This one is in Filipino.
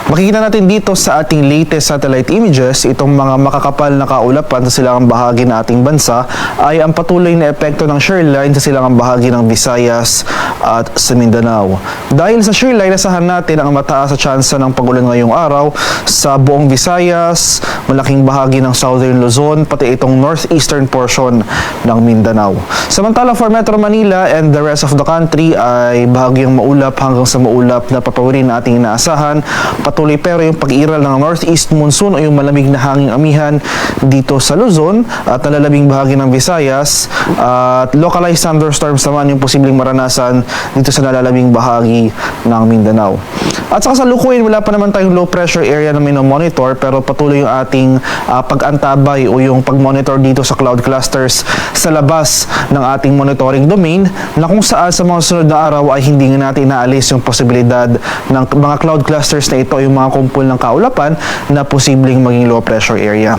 Makikita natin dito sa ating latest satellite images, itong mga makakapal na kaulapan sa silangang bahagi ng ating bansa ay ang patuloy na epekto ng shear line sa silangang bahagi ng Visayas at sa Mindanao. Dahil sa shear line, asahan natin ang mataas sa tsansa ng pagulan ngayong araw sa buong Visayas, malaking bahagi ng Southern Luzon, pati itong northeastern portion ng Mindanao. Samantala for Metro Manila and the rest of the country ay bahagyang maulap hanggang sa maulap na papawirin na ating inaasahan. Patuloy pero yung pag-iral ng northeast monsoon o yung malamig na hanging amihan dito sa Luzon at nalalabing bahagi ng Visayas at localized thunderstorms naman yung posibleng maranasan dito sa nalalabing bahagi ng Mindanao. At sa kasalukuyan, wala pa naman tayong low pressure area na minomonitor pero patuloy yung ating pag-antabay o yung pag-monitor dito sa cloud clusters sa labas ng ating monitoring domain na kung saan sa mga sunod na araw ay hindi nga natin inaalis yung posibilidad ng mga cloud clusters na ito yung mga kumpul ng kaulapan na posibleng maging low pressure area.